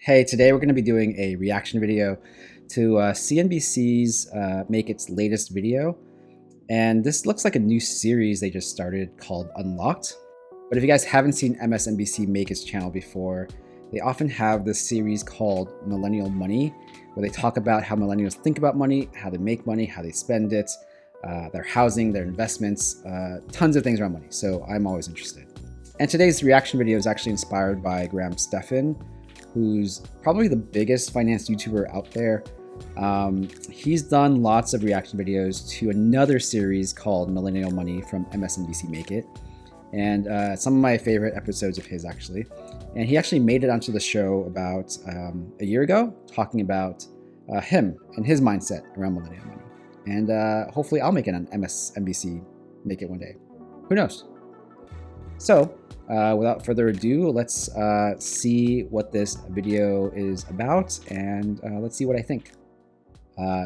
Hey, today we're going to be doing a reaction video to CNBC's Make Its latest video. And this looks like a new series they just started called Unlocked. But if you guys haven't seen MSNBC Make Its channel before, they often have this series called Millennial Money, where they talk about how millennials think about money, how they make money, how they spend it, their housing, their investments, tons of things around money. So I'm always interested. And today's reaction video is actually inspired by Graham Stephan, who's probably the biggest finance YouTuber out there. He's done lots of reaction videos to another series called Millennial Money from MSNBC Make It. And some of my favorite episodes of his, actually. And he actually made it onto the show about a year ago, talking about him and his mindset around millennial money. And hopefully I'll make it on MSNBC Make It one day. Who knows? So, without further ado, let's see what this video is about, and let's see what I think.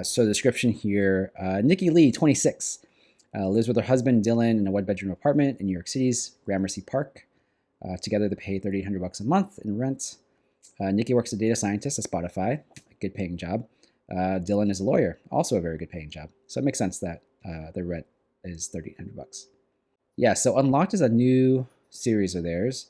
So the description here, Nikki Lee, 26, lives with her husband Dylan in a one-bedroom apartment in New York City's Gramercy Park. Together they pay $3,800 a month in rent. Nikki works as a data scientist at Spotify, a good paying job. Dylan is a lawyer, also a very good paying job. So it makes sense that their rent is $3,800. Yeah, so Unlocked is a new series of theirs,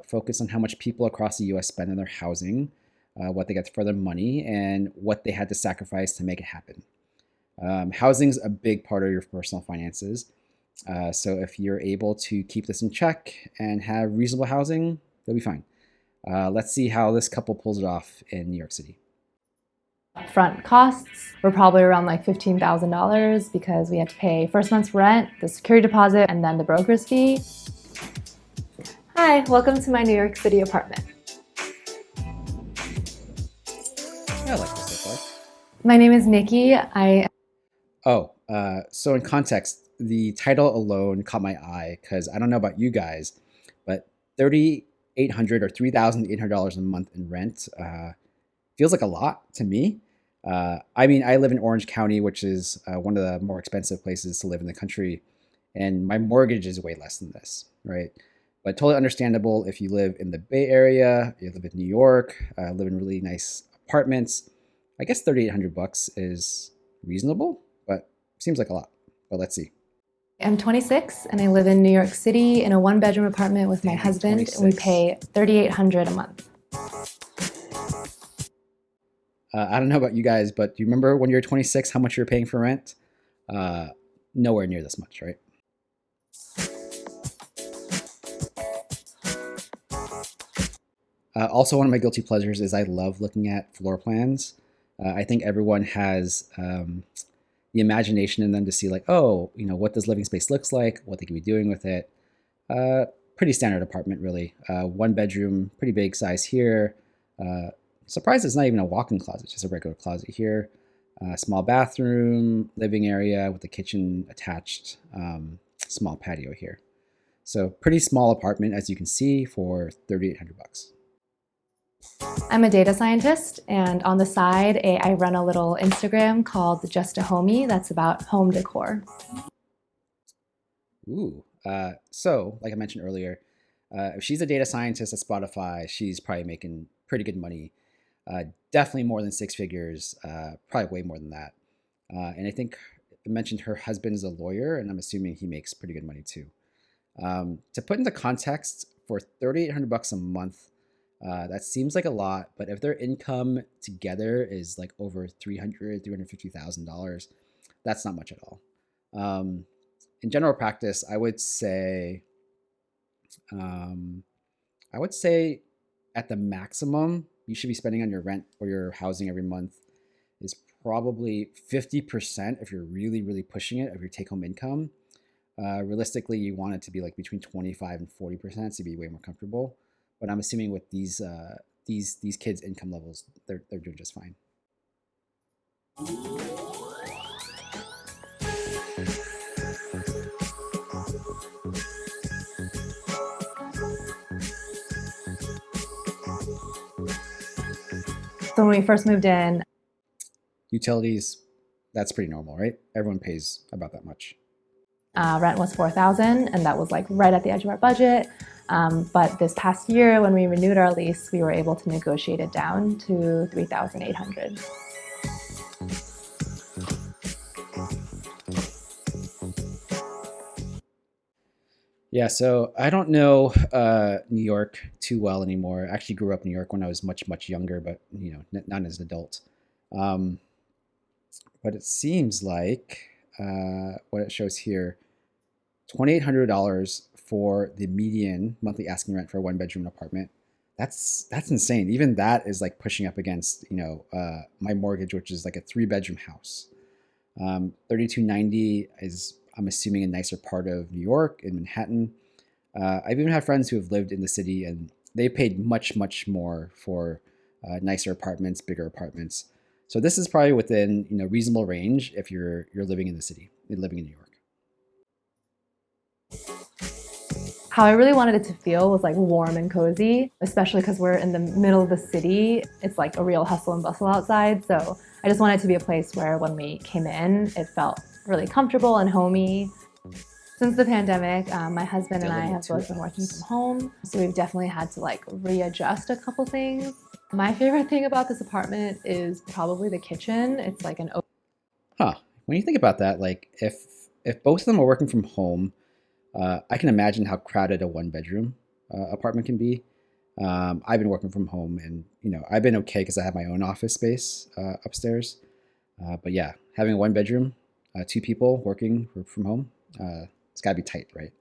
focused on how much people across the US spend on their housing, what they get for their money, and what they had to sacrifice to make it happen. Housing's a big part of your personal finances. So if you're able to keep this in check and have reasonable housing, you'll be fine. Let's see how this couple pulls it off in New York City. Upfront costs were probably around like $15,000 because we had to pay first month's rent, the security deposit, and then the broker's fee. Hi, welcome to my New York City apartment. I like this so far. My name is Nikki. So in context, the title alone caught my eye because I don't know about you guys, but $3,800 or $3,800 a month in rent feels like a lot to me. I mean, I live in Orange County, which is one of the more expensive places to live in the country, and my mortgage is way less than this, right? But totally understandable if you live in the Bay Area, you live in New York, live in really nice apartments. I guess $3,800 is reasonable, but seems like a lot. But let's see. I'm 26 and I live in New York City in a one-bedroom apartment with my husband, 26. and we pay $3,800 a month. I don't know about you guys, but do you remember when you were 26, how much you were paying for rent? Nowhere near this much, right? Also, one of my guilty pleasures is I love looking at floor plans. I think everyone has the imagination in them to see like, oh, you know, what this living space looks like, what they could be doing with it. Pretty standard apartment, really. One bedroom, pretty big size here. Surprised it's not even a walk-in closet, just a regular closet here. Small bathroom, living area with a kitchen attached, small patio here. So pretty small apartment, as you can see, for $3,800. I'm a data scientist, and on the side, I run a little Instagram called Just a Homie that's about home decor. Ooh, so like I mentioned earlier, if she's a data scientist at Spotify, she's probably making pretty good money. Definitely more than six figures, probably way more than that. And I think I mentioned her husband is a lawyer, and I'm assuming he makes pretty good money too. To put into context, for $3,800 a month, that seems like a lot, but if their income together is like over $350,000, that's not much at all. In general practice, I would say at the maximum you should be spending on your rent or your housing every month is probably 50% if you're really, really pushing it of your take-home income. Realistically, you want it to be like between 25 and 40% to be way more comfortable. But I'm assuming with these kids' income levels, they're doing just fine. So when we first moved in, Utilities, that's pretty normal, right? Everyone pays about that much. Rent was $4,000, and that was like right at the edge of our budget. But this past year, when we renewed our lease, we were able to negotiate it down to $3,800. Yeah, so I don't know New York too well anymore. I actually grew up in New York when I was much younger, but not as an adult. Um, but it seems like what it shows here, $2,800 for the median monthly asking rent for a one-bedroom apartment. That's insane. Even that is like pushing up against my mortgage, which is like a three-bedroom house. 3290 is, I'm assuming, a nicer part of New York in Manhattan. I've even had friends who have lived in the city and they paid much more for nicer apartments, bigger apartments. So this is probably within reasonable range if you're living in the city, living in New York. How I really wanted it to feel was like warm and cozy, especially because we're in the middle of the city. It's like a real hustle and bustle outside. So I just wanted it to be a place where when we came in, it felt really comfortable and homey. Since the pandemic, my husband and I have both been working from home. So we've definitely had to like readjust a couple things. My favorite thing about this apartment is probably the kitchen. It's like an open. When you think about that, like if both of them are working from home, I can imagine how crowded a one-bedroom apartment can be. I've been working from home, and I've been okay because I have my own office space upstairs. But yeah, having a one-bedroom, two people working from home, it's got to be tight, right?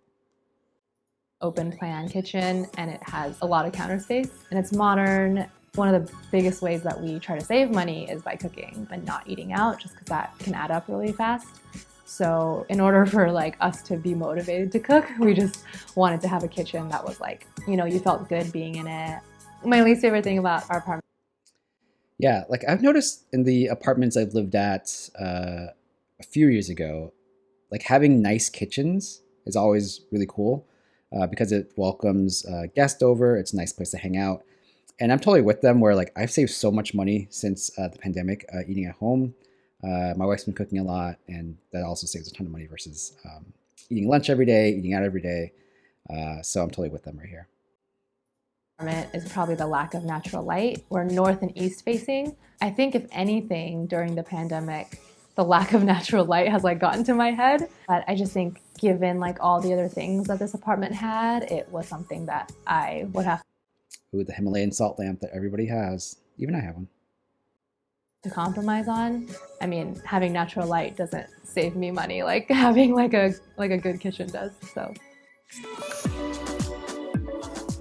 Open plan kitchen, and it has a lot of counter space, and it's modern. One of the biggest ways that we try to save money is by cooking and not eating out, just because that can add up really fast. So in order for like us to be motivated to cook, we just wanted to have a kitchen that was like, you felt good being in it. My least favorite thing about our apartment. Yeah, like I've noticed in the apartments I've lived at a few years ago, like having nice kitchens is always really cool because it welcomes guests over. It's a nice place to hang out. And I'm totally with them where like I've saved so much money since the pandemic eating at home. My wife's been cooking a lot, and that also saves a ton of money versus eating lunch every day, eating out every day. So I'm totally with them right here. Is probably the lack of natural light. We're north and east facing. I think if anything during the pandemic, the lack of natural light has like gotten to my head. But I just think given like all the other things that this apartment had, it was something that I would have Ooh, the Himalayan salt lamp that everybody has. Even I have one. To compromise on. I mean, having natural light doesn't save me money like having like a good kitchen does. So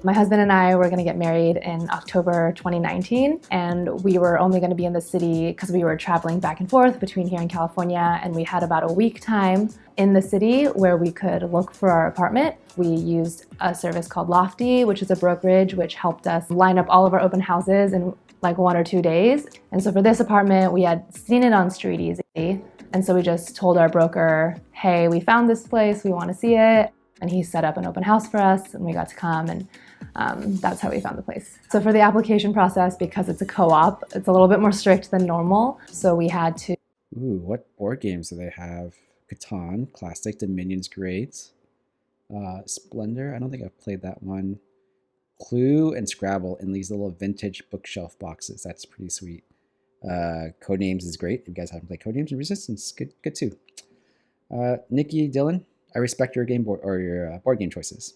my husband and I were going to get married in October 2019, and we were only going to be in the city because we were traveling back and forth between here and California, and we had about a week time in the city where we could look for our apartment. We used a service called Lofty, which is a brokerage which helped us line up all of our open houses in like 1 or 2 days. And so for this apartment, we had seen it on Street Easy. And so we just told our broker, hey, we found this place, we want to see it. And he set up an open house for us, and we got to come, and that's how we found the place. So for the application process, because it's a co-op, it's a little bit more strict than normal. So we had to. Ooh, what board games do they have? Catan, Classic, Dominion's great. Splendor, I don't think I've played that one. Clue and Scrabble in these little vintage bookshelf boxes. That's pretty sweet. Codenames is great. If you guys haven't played Codenames and Resistance, good too. Nikki, Dylan, I respect your game board or your board game choices.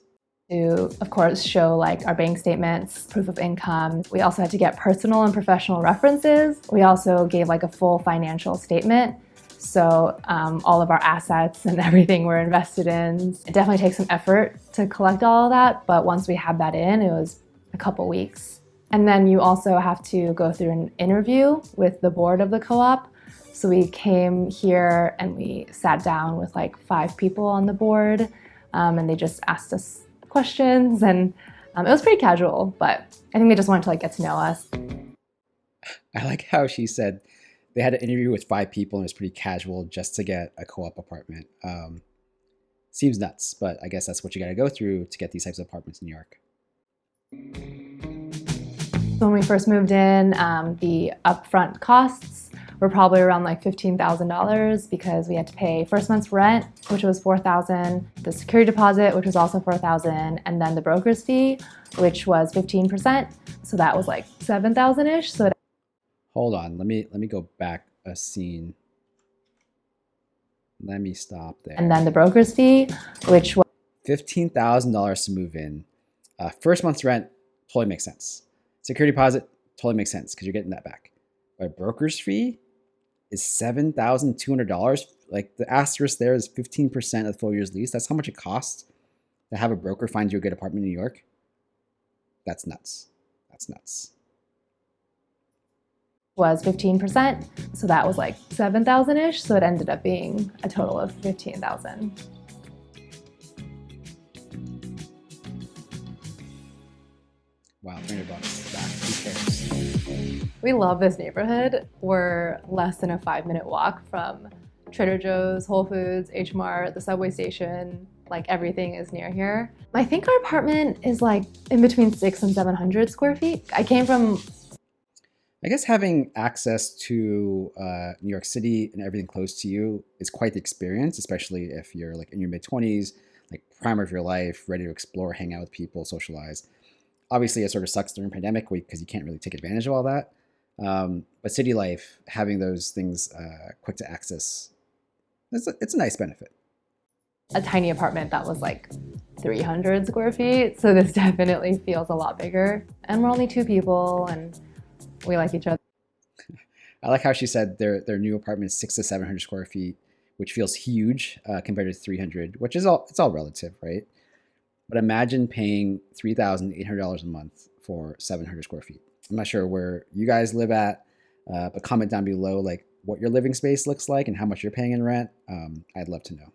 To, of course, show like our bank statements, proof of income. We also had to get personal and professional references. We also gave like a full financial statement. So all of our assets and everything were invested in. It definitely takes some effort to collect all of that, but once we had that in, it was a couple weeks. And then you also have to go through an interview with the board of the co-op. So we came here and we sat down with like 5 people on the board, and they just asked us questions, and it was pretty casual, but I think they just wanted to like get to know us. I like how she said they had an interview with 5 people and it was pretty casual just to get a co-op apartment. Seems nuts, but I guess that's what you got to go through to get these types of apartments in New York. When we first moved in, the upfront costs were probably around like $15,000 because we had to pay first month's rent, which was $4,000, the security deposit, which was also $4,000, and then the broker's fee, which was 15%. So that was like $7,000-ish. So hold on, let me go back a scene. Let me stop there. And then the broker's fee, which was $15,000 to move in. First month's rent totally makes sense. Security deposit totally makes sense because you're getting that back. But broker's fee is $7,200. Like the asterisk there is 15% of the full year's lease. That's how much it costs to have a broker find you a good apartment in New York. That's nuts. That's nuts. Was 15%. So that was like $7,000-ish. So it ended up being a total of $15,000. Wow, $300 back. Who cares? We love this neighborhood. We're less than a 5-minute walk from Trader Joe's, Whole Foods, H Mart, the subway station. Like everything is near here. I think our apartment is like in between 600 and 700 square feet. I came from... I guess having access to New York City and everything close to you is quite the experience, especially if you're like in your mid-20s, like prime of your life, ready to explore, hang out with people, socialize. Obviously, it sort of sucks during pandemic because you can't really take advantage of all that. But city life, having those things quick to access, it's a nice benefit. A tiny apartment that was like 300 square feet, so this definitely feels a lot bigger. And we're only 2 people, and we like each other. I like how she said their new apartment is 600 to 700 square feet, which feels huge compared to 300, which is it's all relative, right? But imagine paying $3,800 a month for 700 square feet. I'm not sure where you guys live at, but comment down below like what your living space looks like and how much you're paying in rent. I'd love to know.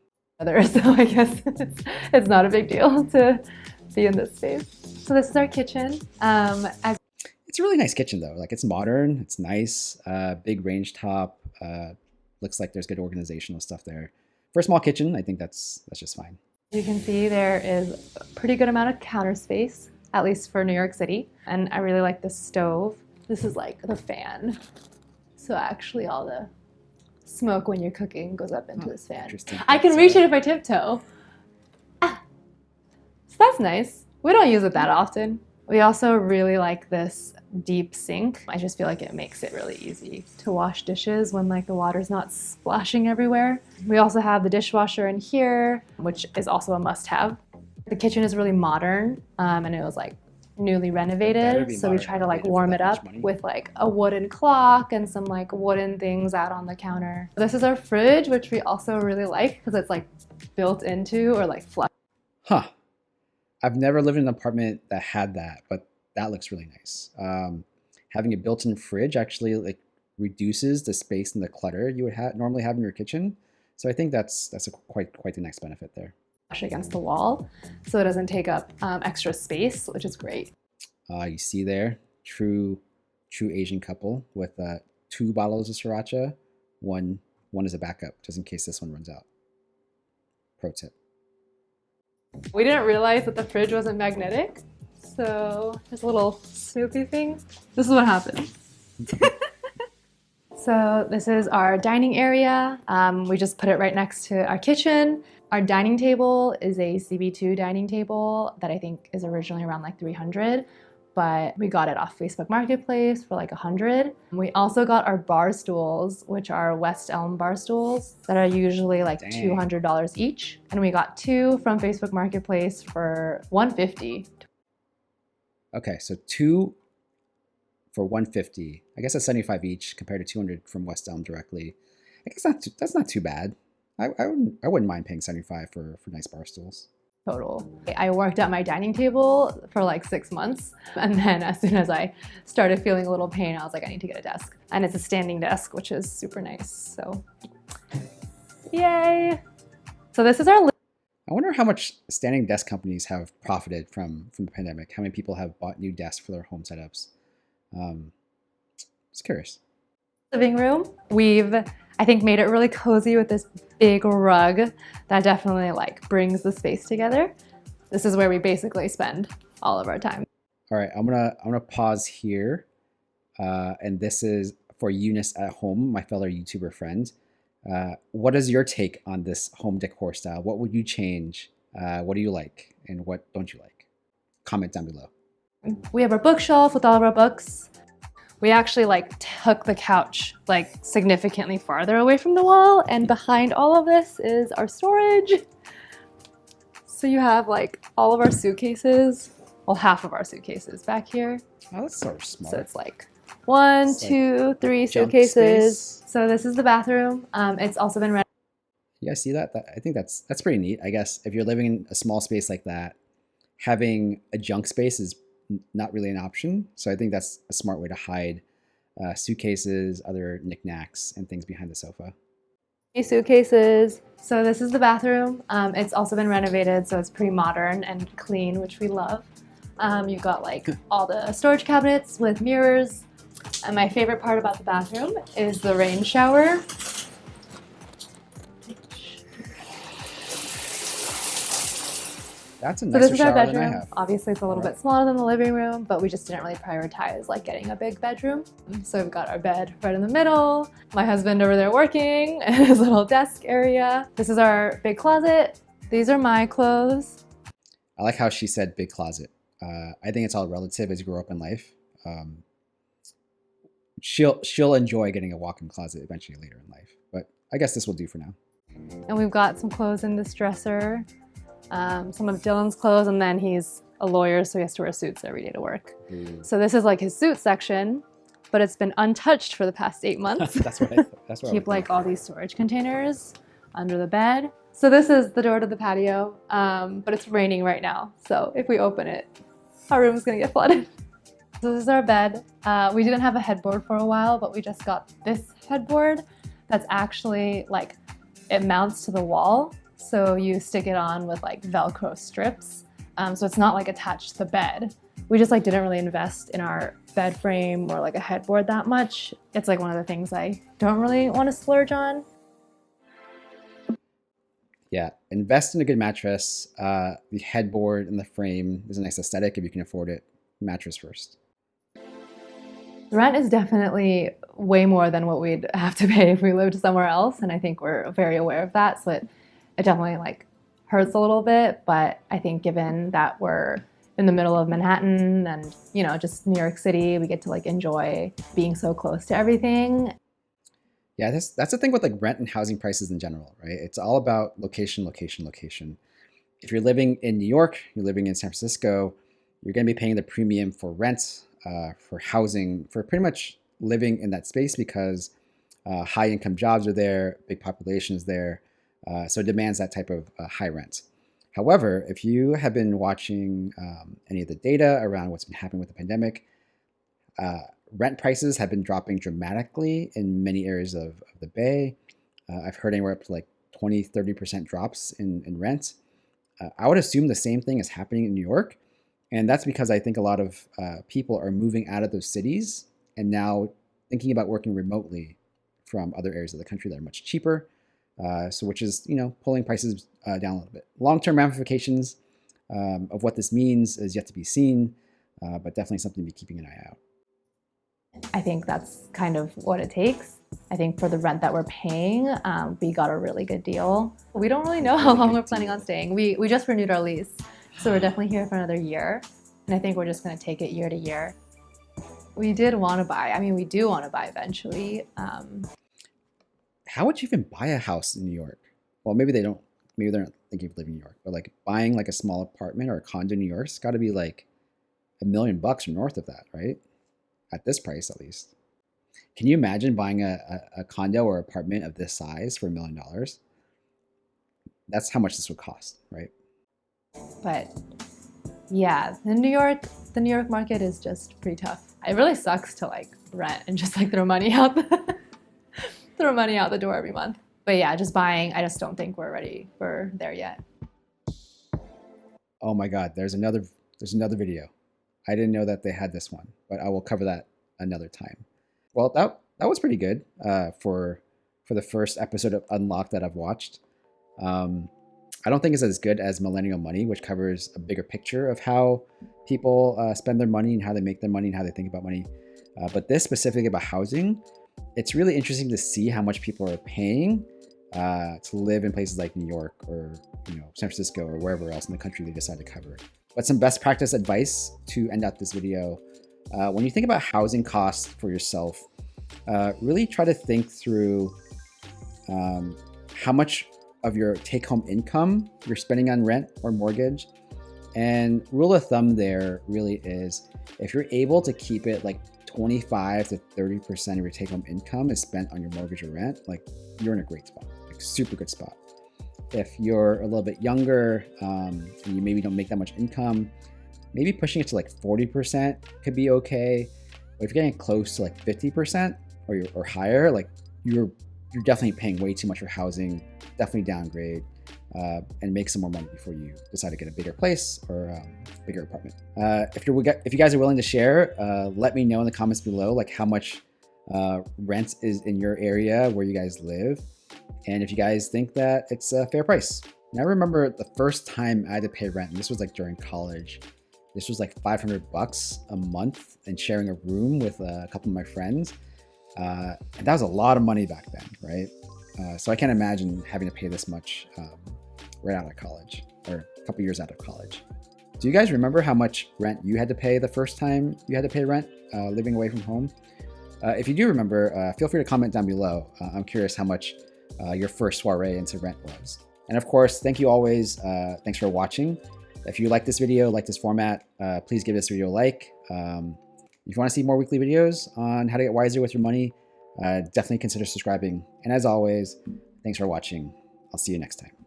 So I guess it's not a big deal to be in this space. So this is our kitchen. It's a really nice kitchen though. Like it's modern, it's nice, big range top. Looks like there's good organizational stuff there. For a small kitchen, I think that's just fine. You can see there is a pretty good amount of counter space, at least for New York City. And I really like this stove. This is like the fan. So actually all the smoke when you're cooking goes up into this fan. I can reach it if I tiptoe. So that's nice. We don't use it that often. We also really like this deep sink. I just feel like it makes it really easy to wash dishes when like the water's not splashing everywhere. We also have the dishwasher in here, which is also a must-have. The kitchen is really modern, and it was like newly renovated, so we try to like warm it up with like a wooden clock and some like wooden things out on the counter. This is our fridge, which we also really like because it's like built into or like flush. Huh. I've never lived in an apartment that had that, but that looks really nice. Having a built-in fridge actually like reduces the space and the clutter you would normally have in your kitchen. So I think that's quite the next benefit there. Against the wall, so it doesn't take up extra space, which is great. You see there, true Asian couple with 2 bottles of sriracha. One is a backup, just in case this one runs out. Pro tip. We didn't realize that the fridge wasn't magnetic, so there's a little Snoopy thing. This is what happens. So this is our dining area. We just put it right next to our kitchen. Our dining table is a CB2 dining table that I think is originally around like 300, but we got it off Facebook Marketplace for like 100. We also got our bar stools, which are West Elm bar stools that are usually like $200 each. And we got 2 from Facebook Marketplace for $150. Okay, so 2 for $150. I guess that's $75 each compared to $200 from West Elm directly. I guess that's not too bad. I wouldn't mind paying $75 for nice bar stools. Total. I worked at my dining table for like 6 months, and then as soon as I started feeling a little pain, I was like, I need to get a desk. And it's a standing desk, which is super nice. So, yay! So this is our. I wonder how much standing desk companies have profited from the pandemic. How many people have bought new desks for their home setups? Just curious. Living room. We've, I think, made it really cozy with this big rug that definitely like brings the space together. This is where we basically spend all of our time. All right, I'm gonna pause here, and this is for Eunice at home, my fellow YouTuber friend. What is your take on this home decor style? What would you change? What do you like and what don't you like? Comment down below. We have our bookshelf with all of our books. We actually like took the couch like significantly farther away from the wall, and behind all of this is our storage. So you have like all of our suitcases, well, half of our suitcases back here. Oh, that's sort of smart. So it's like one, It's two, like three jump suitcases. space. So this is the bathroom. It's also been renovated. You guys see that? I think that's pretty neat. I guess if you're living in a small space like that, having a junk space is not really an option. So I think that's a smart way to hide suitcases, other knickknacks, and things behind the sofa. Suitcases. So this is the bathroom. It's also been renovated, so it's pretty modern and clean, which we love. You've got like all the storage cabinets with mirrors. And my favorite part about the bathroom is the rain shower. That's a So nicer this is our shower than I bedroom. have. Obviously it's a little bit smaller than the living room, but we just didn't really prioritize like getting a big bedroom. So we've got our bed right in the middle, my husband over there working, and his little desk area. This is our big closet. These are my clothes. I like how she said big closet. I think it's all relative as you grow up in life. She'll enjoy getting a walk-in closet eventually later in life, but I guess this will do for now. And we've got some clothes in this dresser. Some of Dylan's clothes, and then he's a lawyer, so he has to wear suits every day to work. So this is like his suit section, but it's been untouched for the past 8 months. That's what I Keep like all these storage containers under the bed. So this is the door to the patio, but it's raining right now. So if we open it, our room's gonna get flooded. So this is our bed. We didn't have a headboard for a while, but we just got this headboard that's actually like, it mounts to the wall. So you stick it on with like Velcro strips. So it's not like attached to the bed. We just like didn't really invest in our bed frame or like a headboard that much. It's like one of the things I don't really want to splurge on. Yeah, invest in a good mattress. The headboard and the frame is a nice aesthetic if you can afford it. Mattress first. The rent is definitely way more than what we'd have to pay if we lived somewhere else, and I think we're very aware of that. So it definitely like hurts a little bit, but I think given that we're in the middle of Manhattan and, you know, just New York City, we get to like enjoy being so close to everything. Yeah, that's the thing with like rent and housing prices in general, right? It's all about location, location, location. If you're living in New York, you're living in San Francisco, you're going to be paying the premium for rent, for housing, for pretty much living in that space because high income jobs are there, big populations there. So it demands that type of high rent. However, if you have been watching any of the data around what's been happening with the pandemic, rent prices have been dropping dramatically in many areas of the Bay. I've heard anywhere up to like 20-30% drops in rent. I would assume the same thing is happening in New York. And that's because I think a lot of people are moving out of those cities and now thinking about working remotely from other areas of the country that are much cheaper. So which is, you know, pulling prices down a little bit. Long-term ramifications of what this means is yet to be seen, but definitely something to be keeping an eye out. I think that's kind of what it takes. I think for the rent that we're paying, we got a really good deal. We don't really know how long we're planning on staying. We just renewed our lease, so we're definitely here for another year. And I think we're just gonna take it year to year. We did want to buy, I mean, we do want to buy eventually. How would you even buy a house in New York? Well, maybe they're not thinking of living in New York, but like buying like a small apartment or a condo in New York's got to be like $1 million or north of that, right? At this price, at least. Can you imagine buying a condo or apartment of this size for $1 million? That's how much this would cost, right? But yeah, the New York market is just pretty tough. It really sucks to like rent and just like throw money out the door every month. But yeah, just buying, I just don't think we're ready for there yet. Oh my God, there's another video. I didn't know that they had this one, but I will cover that another time. Well, that was pretty good for the first episode of Unlocked that I've watched. I don't think it's as good as Millennial Money, which covers a bigger picture of how people spend their money and how they make their money and how they think about money. But this specifically about housing, it's really interesting to see how much people are paying to live in places like New York or San Francisco or wherever else in the country they decide to cover. But some best practice advice to end out this video. When you think about housing costs for yourself, really try to think through how much of your take-home income you're spending on rent or mortgage. And rule of thumb there really is, if you're able to keep it like 25 to 30% of your take-home income is spent on your mortgage or rent, like you're in a great spot, like super good spot. If you're a little bit younger and you maybe don't make that much income, maybe pushing it to like 40% could be okay. But if you're getting close to like 50% or higher, like you're definitely paying way too much for housing. Definitely downgrade and make some more money before you decide to get a bigger place or a bigger apartment. If you guys are willing to share, let me know in the comments below, like how much rent is in your area where you guys live, and if you guys think that it's a fair price. And I remember the first time I had to pay rent, and this was like during college. This was like $500 a month and sharing a room with a couple of my friends. And that was a lot of money back then, right? So I can't imagine having to pay this much right out of college or a couple years out of college. Do you guys remember how much rent you had to pay the first time you had to pay rent living away from home? If you do remember, feel free to comment down below. I'm curious how much your first soiree into rent was. And of course, thank you always. Thanks for watching. If you like this video, like this format, please give this video a like. If you want to see more weekly videos on how to get wiser with your money, definitely consider subscribing. And as always, thanks for watching. I'll see you next time.